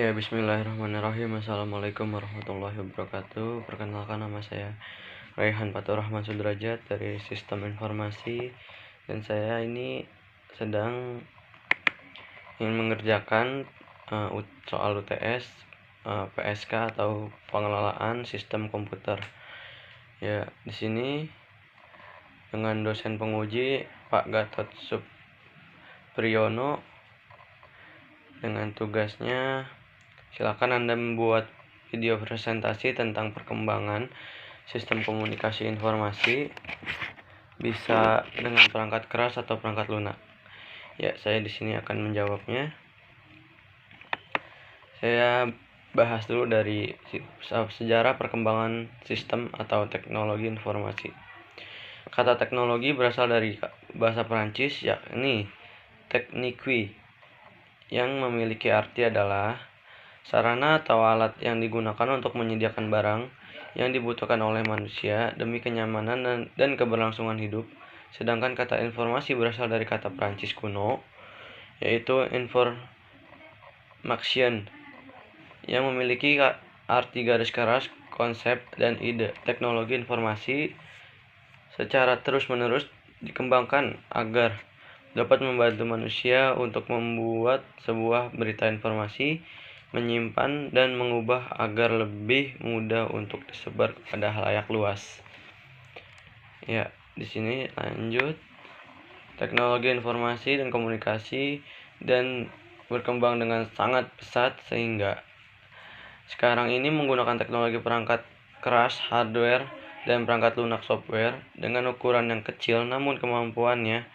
Ya, bismillahirrahmanirrahim. Assalamualaikum warahmatullahi wabarakatuh. Perkenalkan, nama saya Raihan Fatur Rahman Sudrajat dari Sistem Informasi, dan saya ini sedang ingin mengerjakan soal UTS PSK atau pengelolaan sistem komputer. Ya, di sini dengan dosen penguji Pak Gatot Supriyono, dengan tugasnya silakan Anda membuat video presentasi tentang perkembangan sistem komunikasi informasi, bisa dengan perangkat keras atau perangkat lunak. Ya, saya di sini akan menjawabnya. Saya bahas dulu dari sejarah perkembangan sistem atau teknologi informasi. Kata teknologi berasal dari bahasa Perancis, yakni technique, yang memiliki arti adalah sarana atau alat yang digunakan untuk menyediakan barang yang dibutuhkan oleh manusia demi kenyamanan dan keberlangsungan hidup. Sedangkan kata informasi berasal dari kata Prancis kuno, yaitu information, yang memiliki arti garis keras, konsep, dan ide. Teknologi informasi secara terus-menerus dikembangkan agar dapat membantu manusia untuk membuat sebuah berita informasi, menyimpan dan mengubah agar lebih mudah untuk disebar kepada khalayak luas. Ya, di sini lanjut. Teknologi informasi dan komunikasi dan berkembang dengan sangat pesat sehingga sekarang ini menggunakan teknologi perangkat keras hardware dan perangkat lunak software dengan ukuran yang kecil namun kemampuannya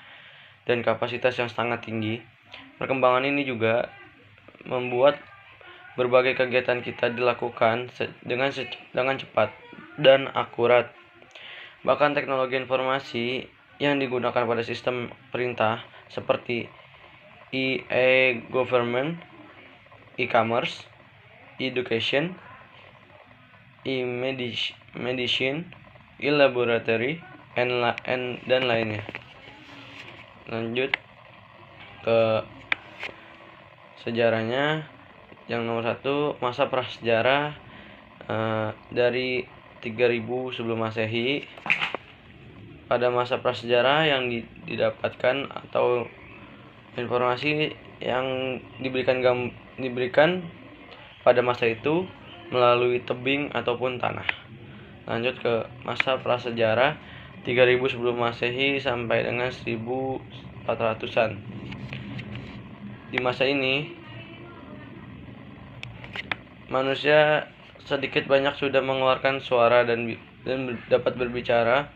dan kapasitas yang sangat tinggi. Perkembangan ini juga membuat berbagai kegiatan kita dilakukan dengan cepat dan akurat. Bahkan teknologi informasi yang digunakan pada sistem perintah seperti e-government, e-commerce, education, e-medicine, e-laboratory, dan lainnya. Lanjut ke sejarahnya. Yang nomor 1, masa prasejarah dari 3000 sebelum Masehi. Pada masa prasejarah yang didapatkan atau informasi yang diberikan pada masa itu melalui tebing ataupun tanah. Lanjut ke masa prasejarah 3000 sebelum Masehi sampai dengan 1400-an. Di masa ini manusia sedikit banyak sudah mengeluarkan suara dan dapat berbicara.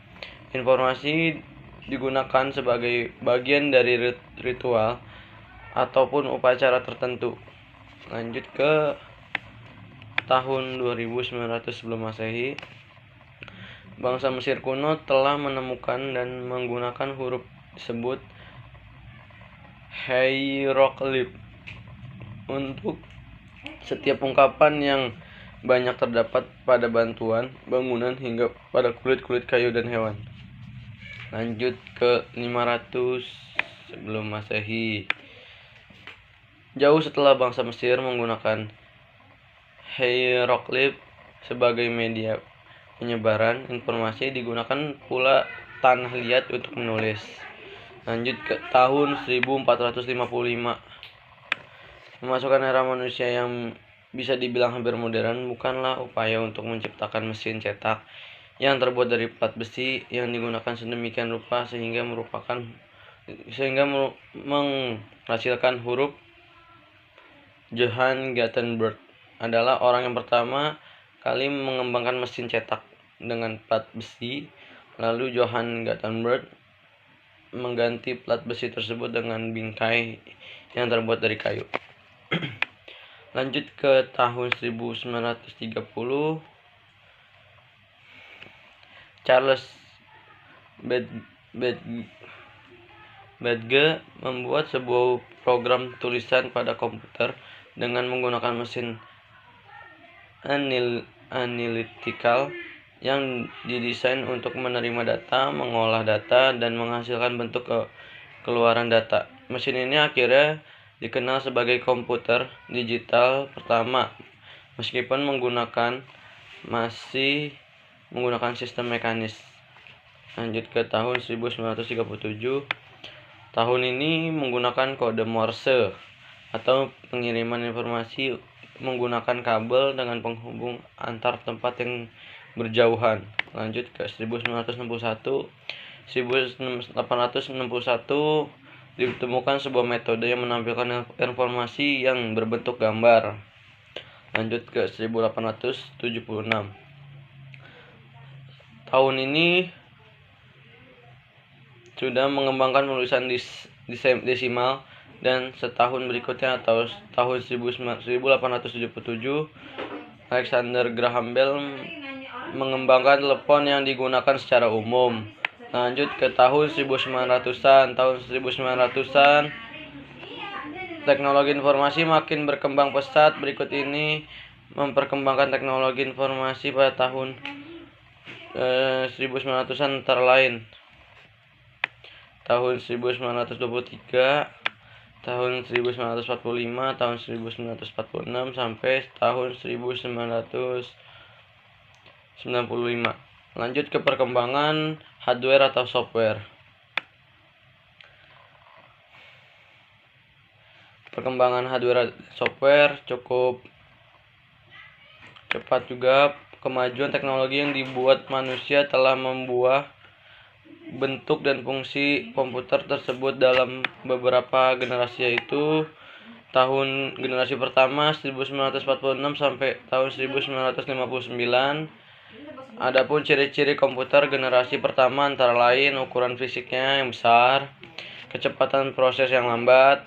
Informasi digunakan sebagai bagian dari ritual ataupun upacara tertentu. Lanjut ke tahun 2900 sebelum Masehi. Bangsa Mesir kuno telah menemukan dan menggunakan huruf disebut hieroglif untuk setiap ungkapan yang banyak terdapat pada bangunan hingga pada kulit kayu dan hewan. Lanjut ke 500 sebelum Masehi. Jauh setelah bangsa Mesir menggunakan hieroglif sebagai media penyebaran informasi, digunakan pula tanah liat untuk menulis. Lanjut ke tahun 1455. Memasukkan era manusia yang bisa dibilang hampir modern bukanlah upaya untuk menciptakan mesin cetak yang terbuat dari plat besi yang digunakan sedemikian rupa sehingga menghasilkan huruf. Johann Gutenberg adalah orang yang pertama kali mengembangkan mesin cetak dengan plat besi. Lalu Johann Gutenberg mengganti plat besi tersebut dengan bingkai yang terbuat dari kayu. Lanjut ke tahun 1930. Charles Babbage membuat sebuah program tulisan pada komputer dengan menggunakan mesin analytical yang didesain untuk menerima data, mengolah data, dan menghasilkan bentuk keluaran data. Mesin ini akhirnya dikenal sebagai komputer digital pertama, meskipun masih menggunakan sistem mekanis. Lanjut ke tahun 1937. Tahun ini menggunakan kode Morse atau pengiriman informasi menggunakan kabel dengan penghubung antar tempat yang berjauhan. Lanjut ke 1961. 1861 ditemukan sebuah metode yang menampilkan informasi yang berbentuk gambar. Lanjut ke 1876. Tahun ini sudah mengembangkan penulisan desimal, dan setahun berikutnya atau tahun 1877 Alexander Graham Bell mengembangkan telepon yang digunakan secara umum. Lanjut ke tahun 1900-an. Tahun 1900-an teknologi informasi makin berkembang pesat. Berikut ini memperkembangkan teknologi informasi pada tahun 1900-an antara lain tahun 1923, tahun 1945, tahun 1946 sampai tahun 1995. Lanjut ke perkembangan hardware atau software. Perkembangan hardware software cukup cepat juga. Kemajuan teknologi yang dibuat manusia telah membuat bentuk dan fungsi komputer tersebut dalam beberapa generasi, yaitu tahun generasi pertama 1946 sampai tahun 1959. Adapun ciri-ciri komputer generasi pertama antara lain ukuran fisiknya yang besar, kecepatan proses yang lambat,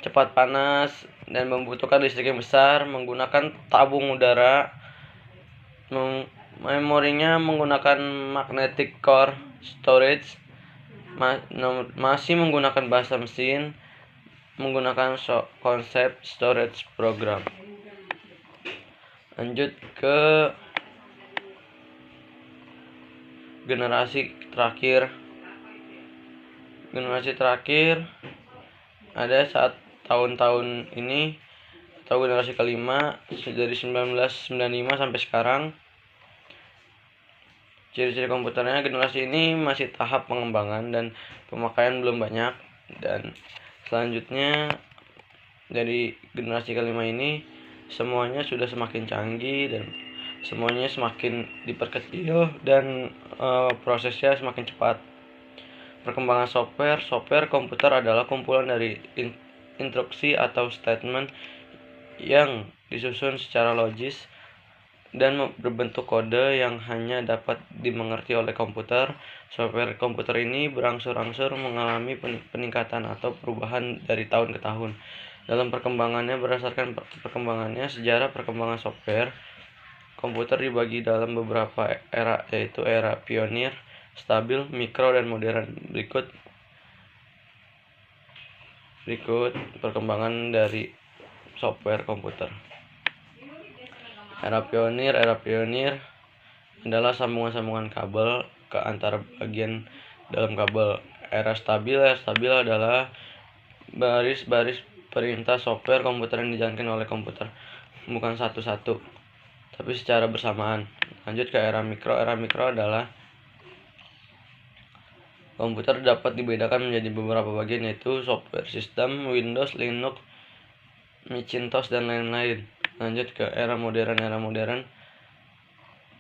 cepat panas, dan membutuhkan listrik yang besar, menggunakan tabung udara, memorinya menggunakan magnetic core storage, masih menggunakan bahasa mesin, menggunakan konsep storage program. Lanjut ke generasi terakhir. Generasi terakhir ada saat tahun-tahun ini atau generasi kelima dari 1995 sampai sekarang. Ciri-ciri komputernya, generasi ini masih tahap pengembangan dan pemakaian belum banyak, dan selanjutnya dari generasi kelima ini semuanya sudah semakin canggih dan semuanya semakin diperkecil dan prosesnya semakin cepat. Perkembangan software komputer adalah kumpulan dari instruksi atau statement yang disusun secara logis dan berbentuk kode yang hanya dapat dimengerti oleh komputer. Software komputer ini berangsur-angsur mengalami peningkatan atau perubahan dari tahun ke tahun. Dalam perkembangannya, berdasarkan perkembangannya, sejarah perkembangan software komputer dibagi dalam beberapa era, yaitu era pionir, stabil, mikro, dan modern. Berikut perkembangan dari software komputer. Era pionir adalah sambungan-sambungan kabel ke antara bagian dalam kabel. Era stabil adalah baris-baris perintah software komputer yang dijalankan oleh komputer, bukan satu-satu, tapi secara bersamaan. Lanjut ke era mikro adalah komputer dapat dibedakan menjadi beberapa bagian, yaitu software sistem, Windows, Linux, Macintosh, dan lain-lain. Lanjut ke era modern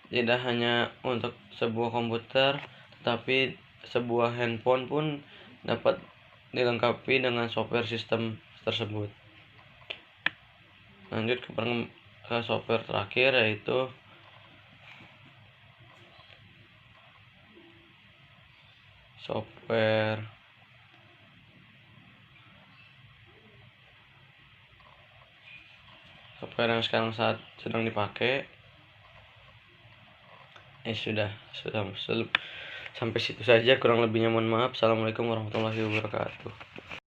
tidak hanya untuk sebuah komputer, tetapi sebuah handphone pun dapat dilengkapi dengan software sistem tersebut. Lanjut ke software terakhir, yaitu software yang sekarang sedang dipakai. Sudah sampai situ saja, kurang lebihnya mohon maaf. Assalamualaikum warahmatullahi wabarakatuh.